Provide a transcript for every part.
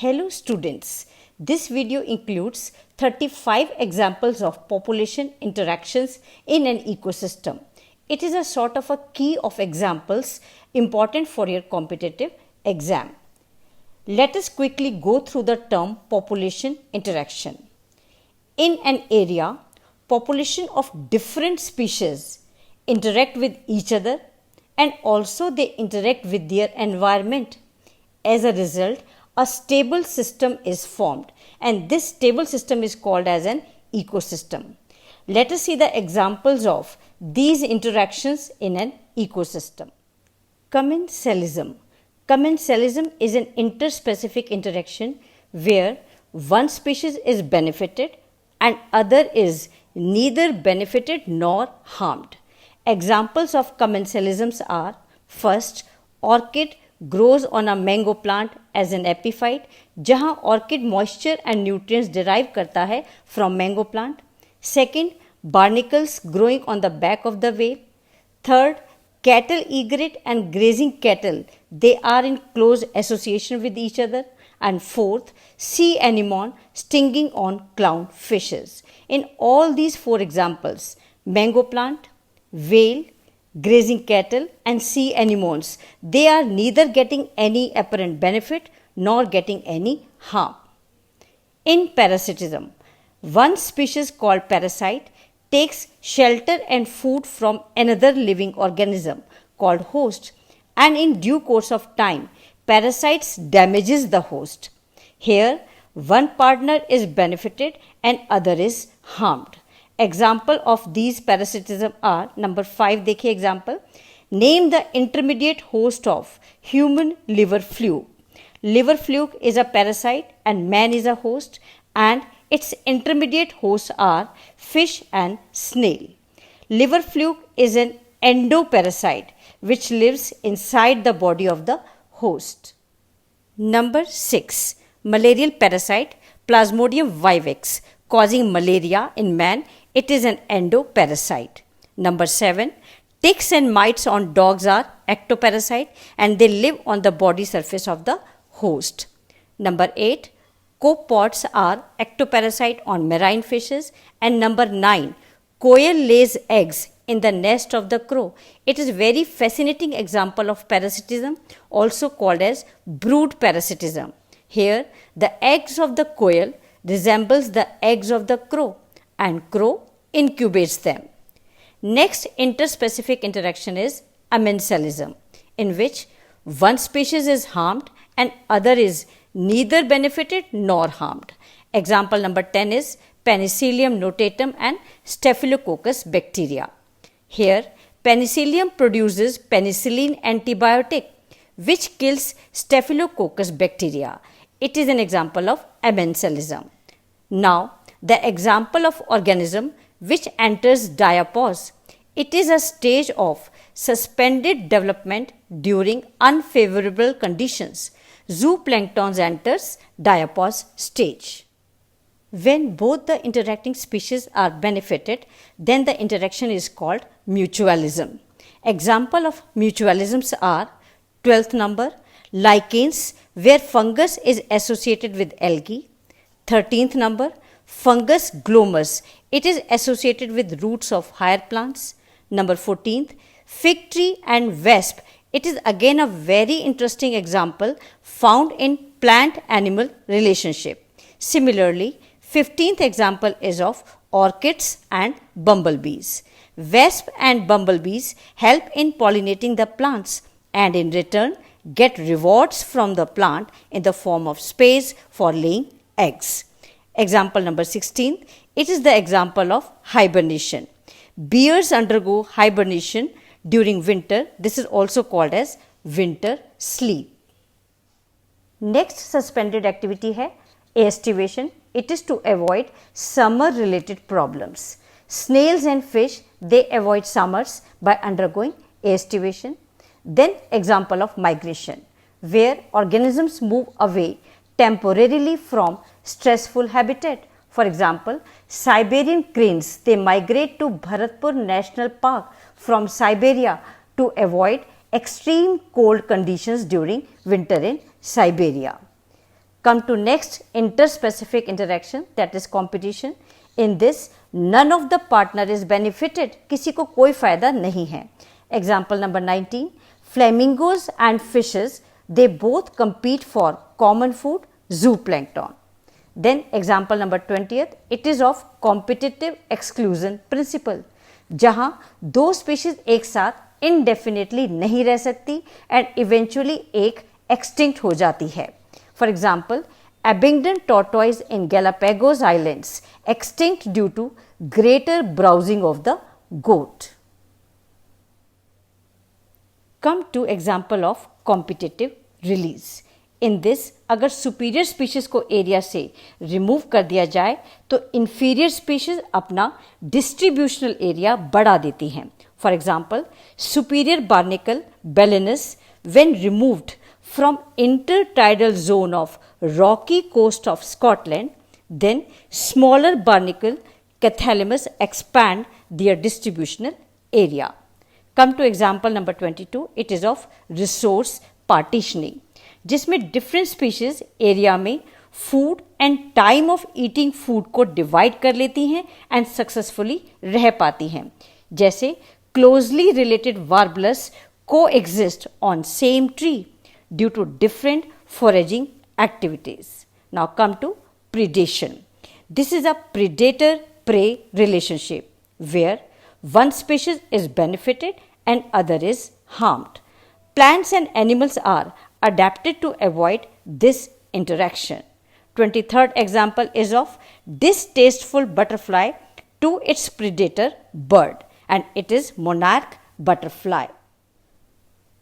Hello students, this video includes 35 examples of population interactions in an ecosystem. It is a sort of a key of examples important for your competitive exam. Let us quickly go through the term population interaction. In an area, population of different species interact with each other and also they interact with their environment. As a result, a stable system is formed and this stable system is called as an ecosystem. Let us see the examples of these interactions in an ecosystem. Commensalism. Commensalism is an interspecific interaction where one species is benefited and other is neither benefited nor harmed. Examples of commensalisms are: first, orchid grows on a mango plant as an epiphyte, जहाँ orchid moisture and nutrients derive करता है from mango plant. Second, barnacles growing on the back of the whale. Third, cattle egret and grazing cattle, they are in close association with each other. And fourth, sea anemone stinging on clown fishes. In all these four examples, mango plant, whale, grazing cattle and sea anemones, they are neither getting any apparent benefit nor getting any harm. In parasitism, one species called parasite takes shelter and food from another living organism called host, and in due course of time, parasites damages the host. Here, one partner is benefited and other is harmed. Example of these parasitism are: number 5, देखिए example. Name the intermediate host of human liver fluke. Liver fluke is a parasite and man is a host, and its intermediate hosts are fish and snail. Liver fluke is an endoparasite which lives inside the body of the host. Number 6, malarial parasite Plasmodium vivax causing malaria in man. It is an endoparasite. Number 7, ticks and mites on dogs are ectoparasite and they live on the body surface of the host. Number 8, copepods are ectoparasite on marine fishes. And number 9, quail lays eggs in the nest of the crow. It is a very fascinating example of parasitism, also called as brood parasitism. Here, the eggs of the quail resembles the eggs of the crow and crow incubates them. Next interspecific interaction is commensalism, in which one species is harmed and other is neither benefited nor harmed. Example number 10 is Penicillium notatum and Staphylococcus bacteria. Here, Penicillium produces penicillin antibiotic which kills Staphylococcus bacteria. It is an example of commensalism. Now, the example of organism which enters diapause. It is a stage of suspended development during unfavorable conditions. Zooplankton enters diapause stage. When both the interacting species are benefited, then the interaction is called mutualism. Example of mutualisms are: 12th number, lichens where fungus is associated with algae. 13th number, fungus glomus, it is associated with roots of higher plants. Number 14th, fig tree and wasp, it is again a very interesting example found in plant-animal relationship. Similarly, 15th example is of orchids and bumblebees. Wasp and bumblebees help in pollinating the plants and in return get rewards from the plant in the form of space for laying eggs. Example number 16, it is the example of hibernation. Bears undergo hibernation during winter. This is also called as winter sleep. Next suspended activity है Aestivation. It is to avoid summer related problems. Snails and fish, they avoid summers by undergoing aestivation. Then example of migration, where organisms move away temporarily from stressful habitat. For example, Siberian cranes, they migrate to Bharatpur National Park from Siberia to avoid extreme cold conditions during winter in Siberia. Come to next, interspecific interaction, that is competition. In this, none of the partner is benefited. किसी को कोई फायदा नहीं है. Example number 19, flamingos and fishes, they both compete for common food, zooplankton. Then example number 20th, it is of competitive exclusion principle, जहाँ दो species एक साथ indefinitely नहीं रह सकती and eventually एक extinct हो जाती है. For example, abundant tortoise in Galapagos Islands extinct due to greater browsing of the goat. Come to example of competitive release. In this, अगर superior species को area से remove कर दिया जाए तो inferior species अपना distributional area बढ़ा देती हैं. For example, superior barnacle Balanus, when removed from intertidal zone of rocky coast of Scotland, then smaller barnacle Chathamalus expand their distributional area. Come to example number 22, it is of resource partitioning, जिसमें different species area में food and time of eating food को divide कर लेती हैं and successfully रह पाती हैं. जैसे closely related warblers coexist on same tree due to different foraging activities. Now come to predation. This is a predator-prey relationship where one species is benefited and other is harmed. Plants and animals are adapted to avoid this interaction. 23rd example is of distasteful butterfly to its predator bird, and it is monarch butterfly.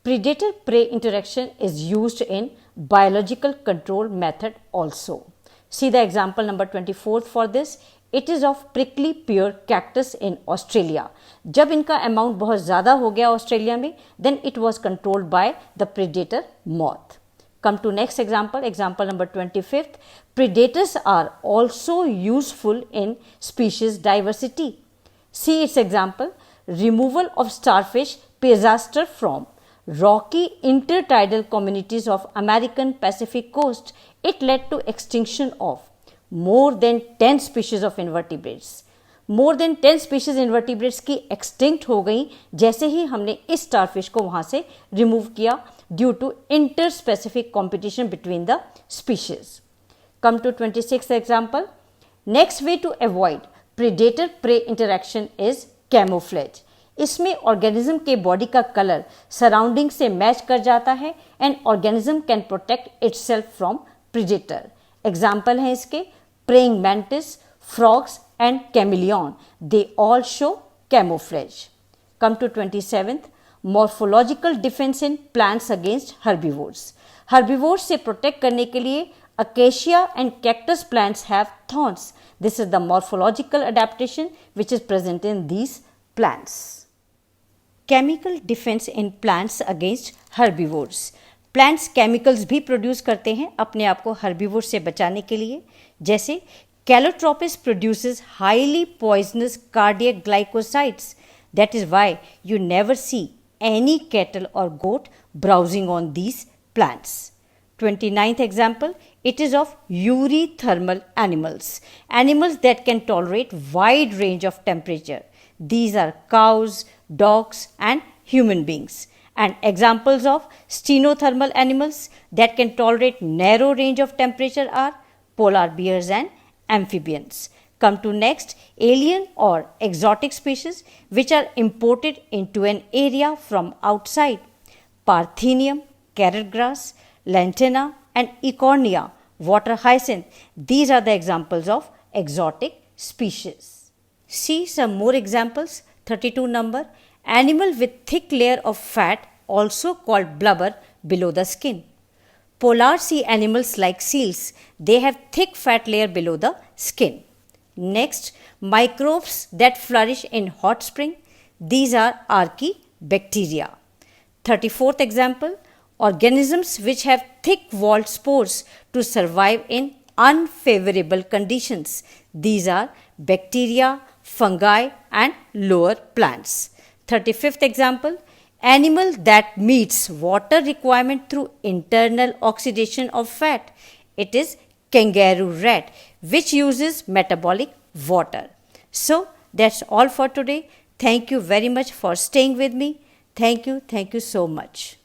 Predator-prey interaction is used in biological control method also. See the example number 24 for this. It is of prickly pear cactus in Australia. जब इनका amount बहुत ज़्यादा हो गया Australia में, then it was controlled by the predator moth. Come to next example, example number 25th. Predators are also useful in species diversity. See its example, removal of starfish Pisaster from rocky intertidal communities of American Pacific coast. It led to extinction of more than 10 species of invertebrates. More than 10 species invertebrates की extinct हो गई जैसे ही हमने इस starfish को वहाँ से remove किया due to interspecific competition between the species. Come to 26th example. Next way to avoid predator-prey interaction is camouflage. इसमें organism के body का color surrounding से match कर जाता है and organism can protect itself from predator. Example है इसके praying mantis, frogs and chameleon. They all show camouflage. Come to 27th. Morphological defense in plants against herbivores. Herbivores से protect करने के लिए acacia and cactus plants have thorns. This is the morphological adaptation which is present in these plants. Chemical defense in plants against herbivores. Plants chemicals भी produce करते हैं अपने आप को herbivores से बचाने के लिए. जैसे Calotropis produces highly poisonous cardiac glycosides. That is why you never see any cattle or goat browsing on these plants. 29th example, it is of eurythermal animals. Animals that can tolerate wide range of temperature. These are cows, dogs and human beings. And examples of stenothermal animals that can tolerate narrow range of temperature are polar bears and amphibians. Come to next, alien or exotic species which are imported into an area from outside. Parthenium, carrot grass, lantana and ecornia, water hyacinth. These are the examples of exotic species. See some more examples, 32 number. Animal with thick layer of fat, also called blubber, below the skin. Polar sea animals like seals, they have thick fat layer below the skin. Next, microbes that flourish in hot spring. These are archaebacteria. 34th example, organisms which have thick walled spores to survive in unfavorable conditions. These are bacteria, fungi and lower plants. 35th example, animal that meets water requirement through internal oxidation of fat. It is kangaroo rat, which uses metabolic water. So that's all for today. Thank you very much for staying with me. Thank you so much.